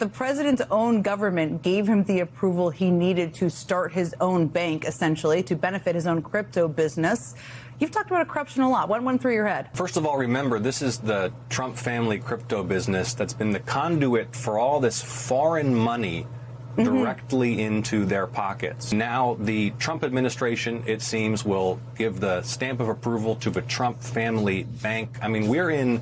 The president's own government gave him the approval he needed to start his own bank, essentially, to benefit his own crypto business. You've talked about corruption a lot. What went through your head? First of all, remember, this is the Trump family crypto business that's been the conduit for all this foreign money directly into their pockets. Now, the Trump administration, it seems, will give the stamp of approval to the Trump family bank. I mean, we're in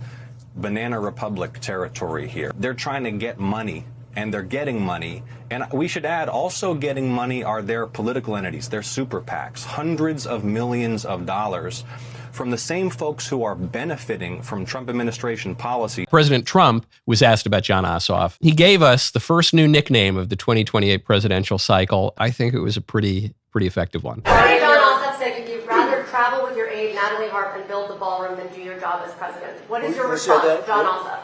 Banana Republic territory here. They're trying to get money, and they're getting money. And we should add, also getting money are their political entities, their super PACs, hundreds of millions of dollars from the same folks who are benefiting from Trump administration policy. President Trump was asked about Jon Ossoff. He gave us the first new nickname of the 2028 presidential cycle. I think it was a pretty effective one. Sorry, Jon Ossoff said you'd rather travel with your aide, Natalie Harp, and build the ballroom than do your job as president. What is your response to Jon Ossoff?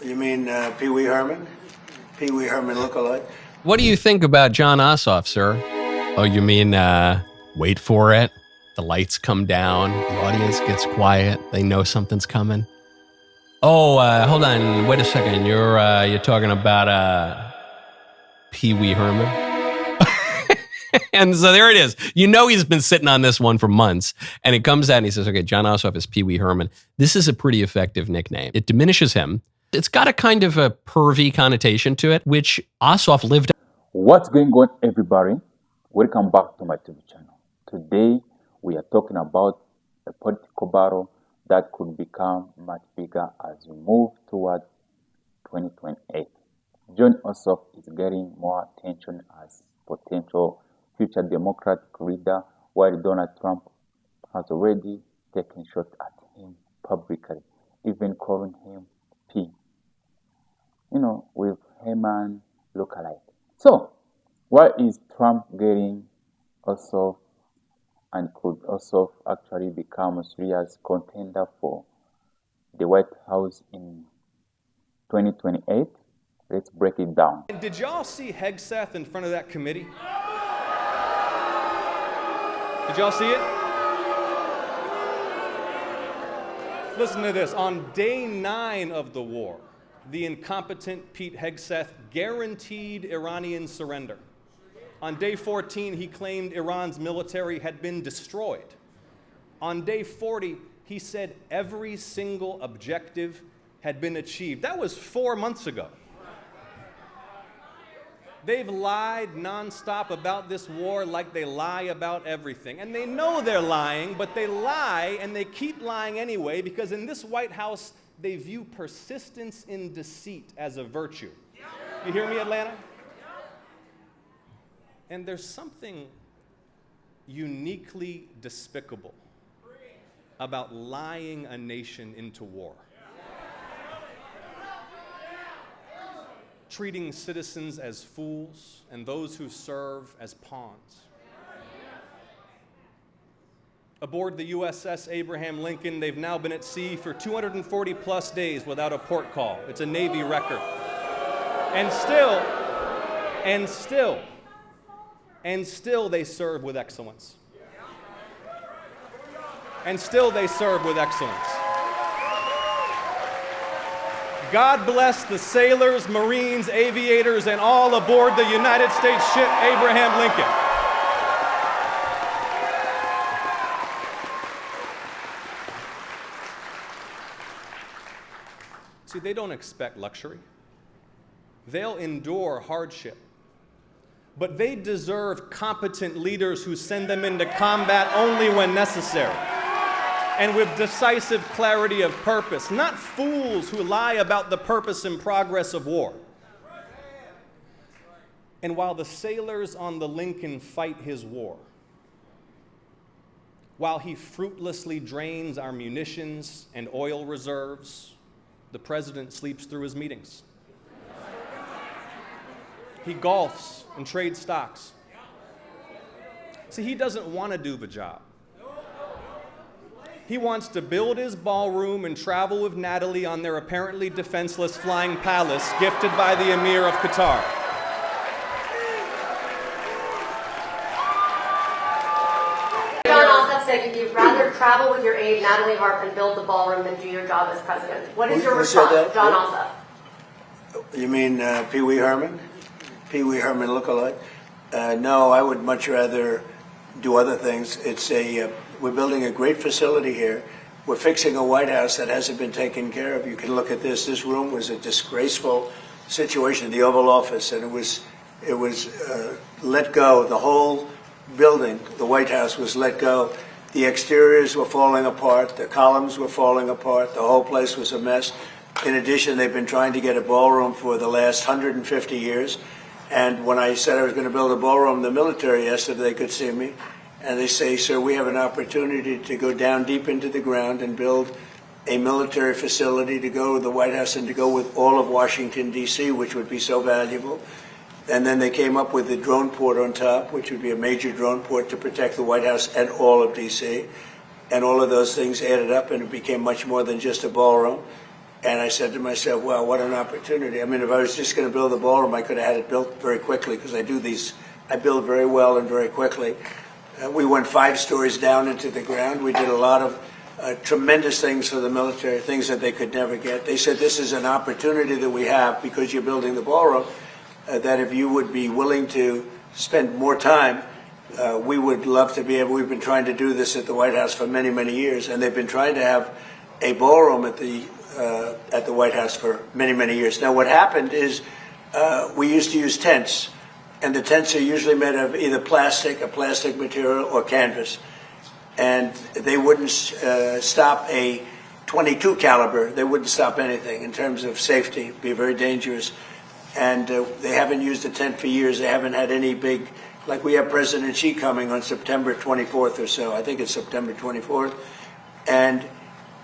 You mean Pee Wee Herman? Pee Wee Herman look-alike? What do you think about Jon Ossoff, sir? Oh, you mean, wait for it? The lights come down, the audience gets quiet, they know something's coming. Oh, hold on, wait a second. You're talking about Pee Wee Herman? And so there it is. You know he's been sitting on this one for months. And it comes out and he says, okay, Jon Ossoff is Pee Wee Herman. This is a pretty effective nickname. It diminishes him. It's got a kind of a pervy connotation to it, which Ossoff lived. What's going on, everybody? Welcome back to my TV channel. Today, we are talking about a political battle that could become much bigger as we move toward 2028. Jon Ossoff is getting more attention as potential future Democratic leader, while Donald Trump has already taken shots at him publicly, even calling him P. With Herman look-alike. So, why is Trump getting Ossoff, and could Ossoff actually become a serious contender for the White House in 2028? Let's break it down. Did y'all see Hegseth in front of that committee? Did y'all see it? Listen to this. On day 9 of the war, the incompetent Pete Hegseth guaranteed Iranian surrender. On day 14, he claimed Iran's military had been destroyed. On day 40, he said every single objective had been achieved. That was 4 months ago. They've lied nonstop about this war like they lie about everything. And they know they're lying, but they lie, and they keep lying anyway, because in this White House, they view persistence in deceit as a virtue. You hear me, Atlanta? And there's something uniquely despicable about lying a nation into war. Treating citizens as fools and those who serve as pawns. Aboard the USS Abraham Lincoln, they've now been at sea for 240 plus days without a port call. It's a Navy record. And still they serve with excellence. And still they serve with excellence. God bless the sailors, Marines, aviators, and all aboard the United States ship Abraham Lincoln. See, they don't expect luxury. They'll endure hardship. But they deserve competent leaders who send them into combat only when necessary, and with decisive clarity of purpose, not fools who lie about the purpose and progress of war. And while the sailors on the Lincoln fight his war, while he fruitlessly drains our munitions and oil reserves, the president sleeps through his meetings. He golfs and trades stocks. See, he doesn't want to do the job. He wants to build his ballroom and travel with Natalie on their apparently defenseless flying palace gifted by the Emir of Qatar. Jon Ossoff said you'd rather travel with your aide, Natalie Harp, and build the ballroom than do your job as president. What is your response to Jon Ossoff? You mean Pee Wee Herman? Pee Wee Herman lookalike? No, I would much rather do other things. We're building a great facility here. We're fixing a White House that hasn't been taken care of. You can look at this. This room was a disgraceful situation, the Oval Office, and it was let go. The whole building, the White House, was let go. The exteriors were falling apart. The columns were falling apart. The whole place was a mess. In addition, they've been trying to get a ballroom for the last 150 years. And when I said I was going to build a ballroom, the military asked if they could see me. And they say, sir, we have an opportunity to go down deep into the ground and build a military facility to go to the White House and to go with all of Washington, D.C., which would be so valuable. And then they came up with the drone port on top, which would be a major drone port to protect the White House and all of D.C. And all of those things added up, and it became much more than just a ballroom. And I said to myself, wow, what an opportunity. I mean, if I was just going to build a ballroom, I could have had it built very quickly, because I build very well and very quickly. We went 5 stories down into the ground. We did a lot of tremendous things for the military, things that they could never get. They said, this is an opportunity that we have because you're building the ballroom, that if you would be willing to spend more time, we would love to be able. We've been trying to do this at the White House for many, many years, and they've been trying to have a ballroom at the White House for many, many years. Now, what happened is we used to use tents, and the tents are usually made of either a plastic material, or canvas. And they wouldn't stop a .22 caliber. They wouldn't stop anything in terms of safety. It'd be very dangerous. And they haven't used a tent for years. They haven't had any big, like we have President Xi coming on September 24th or so. I think it's September 24th. And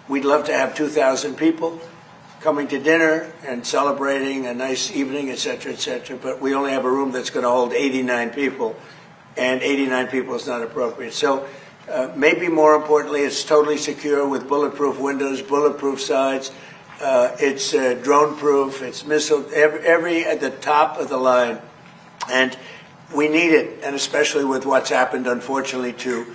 we'd love to have 2,000 people coming to dinner and celebrating a nice evening, et cetera, but we only have a room that's going to hold 89 people, and 89 people is not appropriate. So maybe more importantly, it's totally secure with bulletproof windows, bulletproof sides. It's drone-proof, it's missile, every at the top of the line. And we need it, and especially with what's happened, unfortunately, to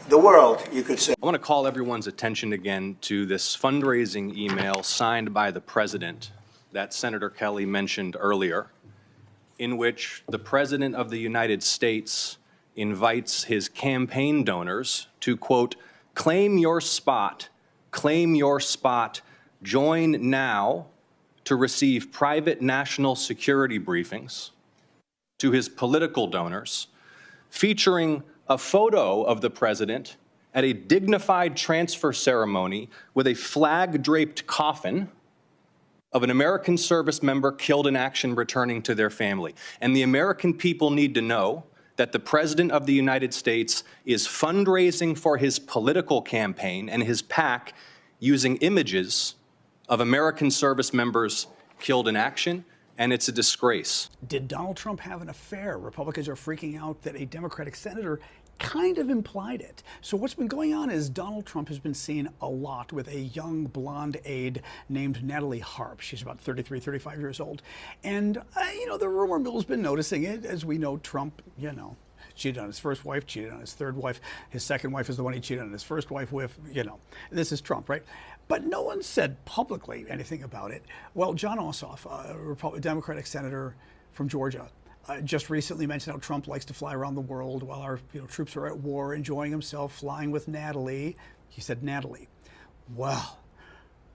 the world, you could say. I want to call everyone's attention again to this fundraising email signed by the president that Senator Kelly mentioned earlier, in which the President of the United States invites his campaign donors to, quote, claim your spot, join now to receive private national security briefings, to his political donors, featuring a photo of the president at a dignified transfer ceremony with a flag-draped coffin of an American service member killed in action returning to their family. And the American people need to know that the President of the United States is fundraising for his political campaign and his PAC using images of American service members killed in action, and it's a disgrace. Did Donald Trump have an affair? Republicans are freaking out that a Democratic senator kind of implied it. So what's been going on is Donald Trump has been seen a lot with a young blonde aide named Natalie Harp. She's about 33, 35 years old. And, the rumor mill's been noticing it. As we know, Trump, cheated on his first wife, cheated on his third wife. His second wife is the one he cheated on his first wife with, This is Trump, right? But no one said publicly anything about it. Well, Jon Ossoff, a Democratic senator from Georgia, just recently mentioned how Trump likes to fly around the world while our troops are at war, enjoying himself, flying with Natalie. He said Natalie. Well,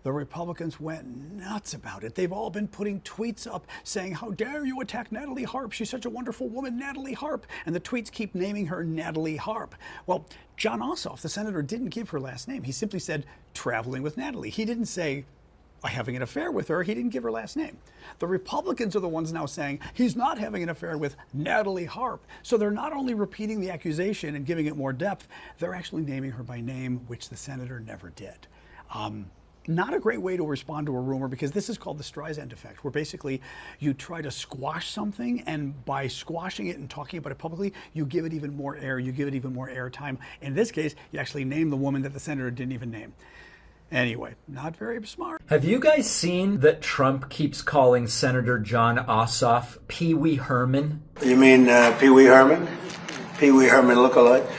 the Republicans went nuts about it. They've all been putting tweets up saying, how dare you attack Natalie Harp? She's such a wonderful woman, Natalie Harp. And the tweets keep naming her Natalie Harp. Well, Jon Ossoff, the senator, didn't give her last name. He simply said, traveling with Natalie. He didn't say, having an affair with her. He didn't give her last name. The Republicans are the ones now saying he's not having an affair with Natalie Harp. So they're not only repeating the accusation and giving it more depth, they're actually naming her by name, which the senator never did. Not a great way to respond to a rumor, because this is called the Streisand effect, where basically you try to squash something, and by squashing it and talking about it publicly, you give it even more air, you give it even more airtime. In this case, you actually name the woman that the senator didn't even name. Anyway, not very smart. Have you guys seen that Trump keeps calling Senator Jon Ossoff Pee Wee Herman? You mean Pee Wee Herman? Pee Wee Herman lookalike?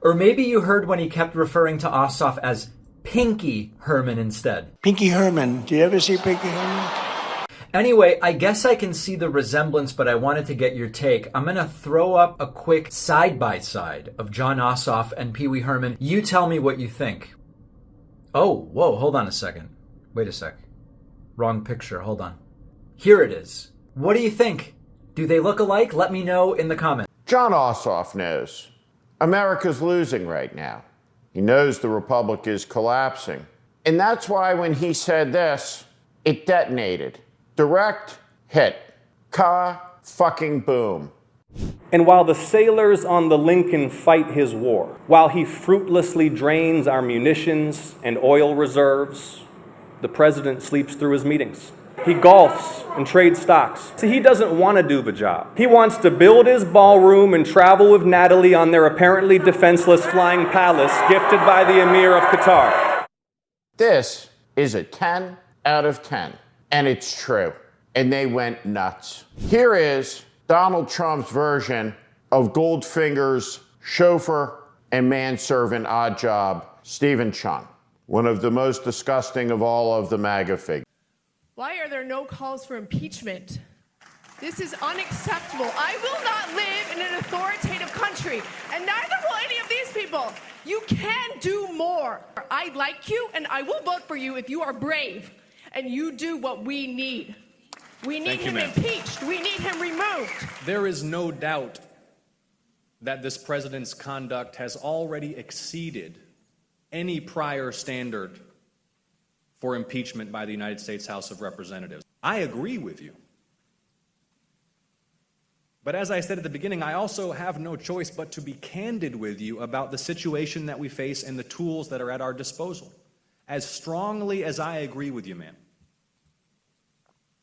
Or maybe you heard when he kept referring to Ossoff as Pinky Herman instead. Pinky Herman. Do you ever see Pinky Herman? Anyway, I guess I can see the resemblance, but I wanted to get your take. I'm going to throw up a quick side-by-side of Jon Ossoff and Pee Wee Herman. You tell me what you think. Oh, whoa, hold on a second. Wait a sec. Wrong picture, hold on. Here it is. What do you think? Do they look alike? Let me know in the comments. Jon Ossoff knows. America's losing right now. He knows the republic is collapsing. And that's why when he said this, it detonated. Direct hit. Ka-fucking-boom. And while the sailors on the Lincoln fight his war, while he fruitlessly drains our munitions and oil reserves, the president sleeps through his meetings. He golfs and trades stocks. See, he doesn't want to do the job. He wants to build his ballroom and travel with Natalie on their apparently defenseless flying palace gifted by the Emir of Qatar. This is a 10 out of 10. And it's true. And they went nuts. Here is Donald Trump's version of Goldfinger's chauffeur and manservant odd job, Stephen Chung, one of the most disgusting of all of the MAGA figures. Why are there no calls for impeachment? This is unacceptable. I will not live in an authoritative country, and neither will any of these people. You can do more. I like you, and I will vote for you if you are brave, and you do what we need. We need him impeached. We need him removed. There is no doubt that this president's conduct has already exceeded any prior standard for impeachment by the United States House of Representatives. I agree with you. But as I said at the beginning, I also have no choice but to be candid with you about the situation that we face and the tools that are at our disposal. As strongly as I agree with you, ma'am.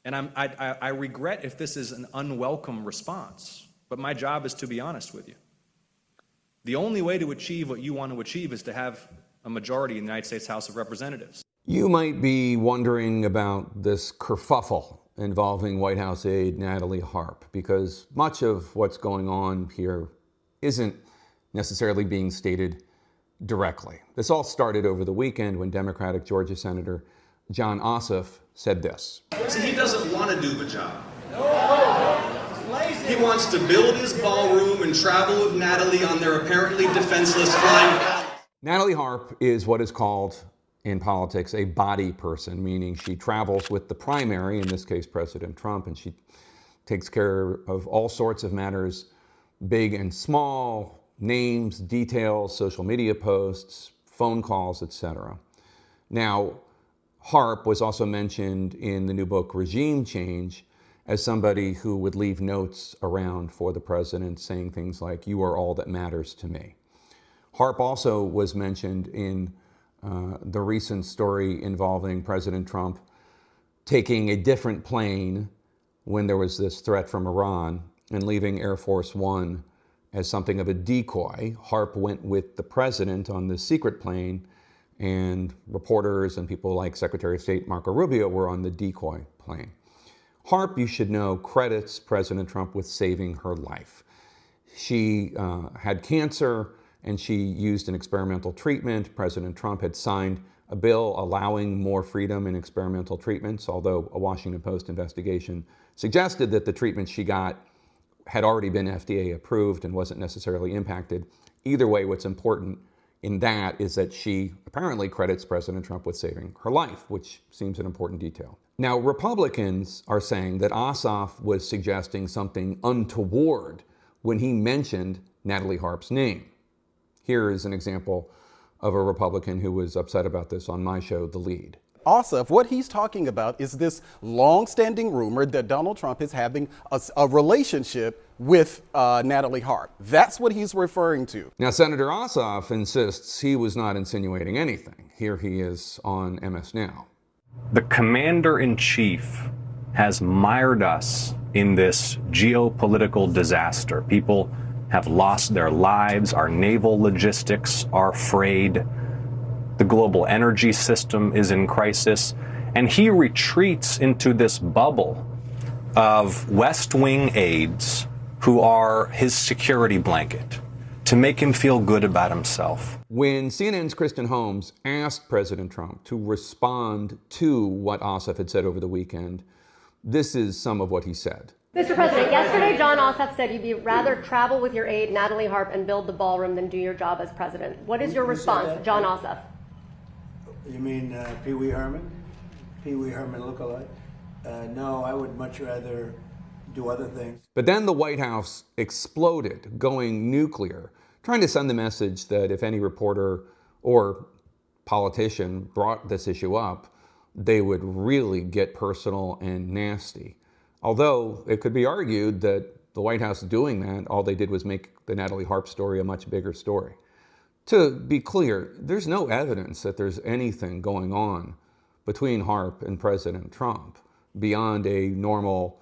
And I regret if this is an unwelcome response, but my job is to be honest with you. The only way to achieve what you want to achieve is to have a majority in the United States House of Representatives. You might be wondering about this kerfuffle involving White House aide Natalie Harp, because much of what's going on here isn't necessarily being stated directly. This all started over the weekend when Democratic Georgia Senator Jon Ossoff said this. See, he doesn't want to do the job. He wants to build his ballroom and travel with Natalie on their apparently defenseless flying palace. Natalie Harp is what is called in politics a body person, meaning she travels with the primary, in this case President Trump, and she takes care of all sorts of matters, big and small, names, details, social media posts, phone calls, etc. Now, Harp was also mentioned in the new book Regime Change as somebody who would leave notes around for the president saying things like, "You are all that matters to me." Harp also was mentioned in the recent story involving President Trump taking a different plane when there was this threat from Iran and leaving Air Force One as something of a decoy. Harp went with the president on the secret plane, and reporters and people like Secretary of State Marco Rubio were on the decoy plane. Harp, you should know, credits President Trump with saving her life. She had cancer and she used an experimental treatment. President Trump had signed a bill allowing more freedom in experimental treatments, although a Washington Post investigation suggested that the treatment she got had already been FDA approved and wasn't necessarily impacted. Either way, what's important in that is that she apparently credits President Trump with saving her life, which seems an important detail. Now, Republicans are saying that Ossoff was suggesting something untoward when he mentioned Natalie Harp's name. Here is an example of a Republican who was upset about this on my show, The Lead. Ossoff, what he's talking about is this long-standing rumor that Donald Trump is having a relationship with Natalie Harp. That's what he's referring to. Now, Senator Ossoff insists he was not insinuating anything. Here he is on MS Now. The commander-in-chief has mired us in this geopolitical disaster. People have lost their lives. Our naval logistics are frayed. The global energy system is in crisis. And he retreats into this bubble of West Wing aides who are his security blanket to make him feel good about himself. When CNN's Kristen Holmes asked President Trump to respond to what Ossoff had said over the weekend, This is some of what he said. Mr. President, yesterday Jon Ossoff said you'd rather travel with your aide, Natalie Harp, and build the ballroom than do your job as president. What is your response, Jon Ossoff? You mean Pee Wee Herman? Pee Wee Herman lookalike? No, I would much rather do other things. But then the White House exploded, going nuclear, trying to send the message that if any reporter or politician brought this issue up, they would really get personal and nasty. Although it could be argued that the White House doing that, all they did was make the Natalie Harp story a much bigger story. To be clear, there's no evidence that there's anything going on between Harp and President Trump beyond a normal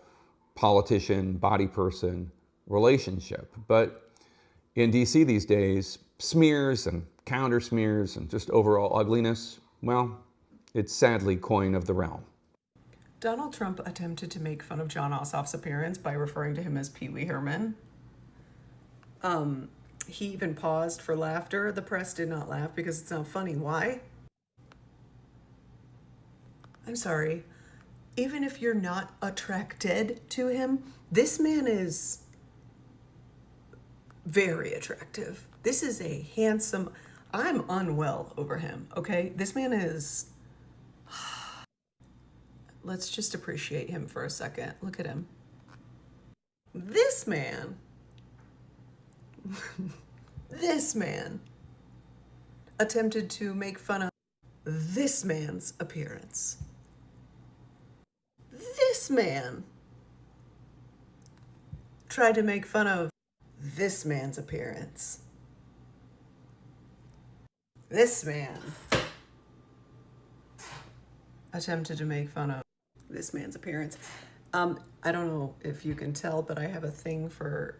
politician, body person relationship. But in DC these days, smears and counter smears and just overall ugliness, well, it's sadly coin of the realm. Donald Trump attempted to make fun of Jon Ossoff's appearance by referring to him as Pee Wee Herman. He even paused for laughter. The press did not laugh because it's not funny. Why? I'm sorry. Even if you're not attracted to him, this man is very attractive. This is a handsome... I'm unwell over him, okay? This man is... Let's just appreciate him for a second. Look at him. This man... this man attempted to make fun of this man's appearance. This man tried to make fun of this man's appearance. This man attempted to make fun of this man's appearance. I don't know if you can tell, but I have a thing for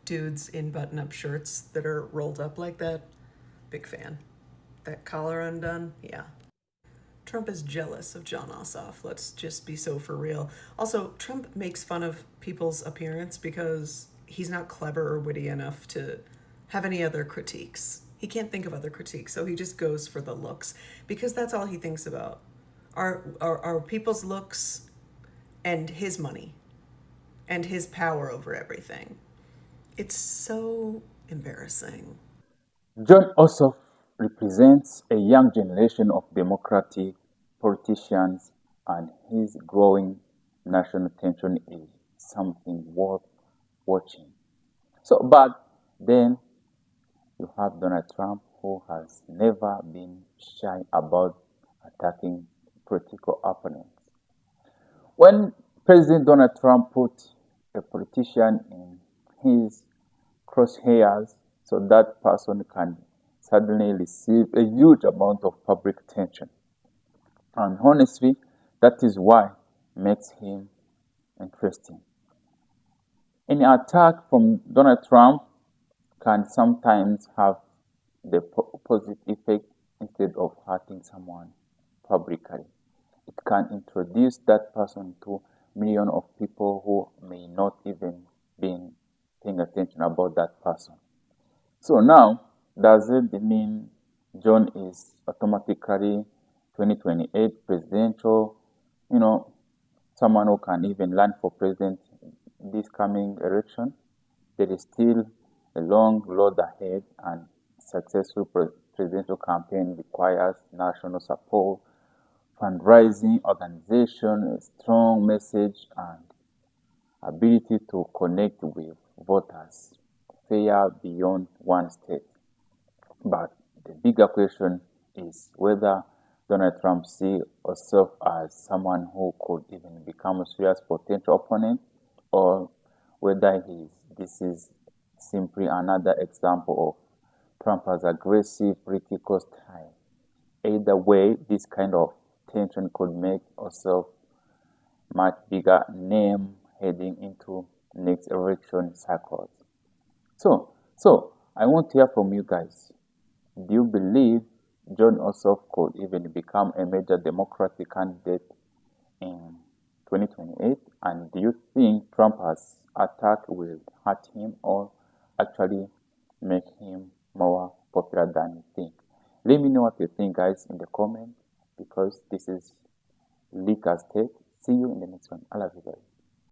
dudes in button-up shirts that are rolled up like that. Big fan. That collar undone, yeah. Trump is jealous of Jon Ossoff. Let's just be so for real. Also, Trump makes fun of people's appearance because he's not clever or witty enough to have any other critiques. He can't think of other critiques, so he just goes for the looks because that's all he thinks about. Are people's looks and his money and his power over everything. It's so embarrassing. Jon Ossoff represents a young generation of Democratic politicians, and his growing national attention is something worth watching. But then you have Donald Trump, who has never been shy about attacking political opponents. When President Donald Trump put a politician in his crosshairs so that person can suddenly receive a huge amount of public attention. And honestly, that is why makes him interesting. Any attack from Donald Trump can sometimes have the opposite effect. Instead of hurting someone publicly, it can introduce that person to millions of people who may not even be paying attention about that person. So now, does it mean John is automatically 2028 presidential, someone who can even run for president this coming election? There is still a long road ahead, and successful presidential campaign requires national support, fundraising, organization, a strong message, and ability to connect with voters far beyond one state. But the bigger question is whether Donald Trump sees himself as someone who could even become a serious potential opponent, or whether this is simply another example of Trump's aggressive political style. Either way, this kind of tension could make yourself much bigger name heading into next election cycles. So I want to hear from you guys. Do you believe Jon Ossoff could even become a major Democratic candidate in 2028? And do you think Trump's attack will hurt him or actually make him more popular than you think? Let me know what you think, guys, in the comments, because this is Lika's Take. See you in the next one. I love you guys.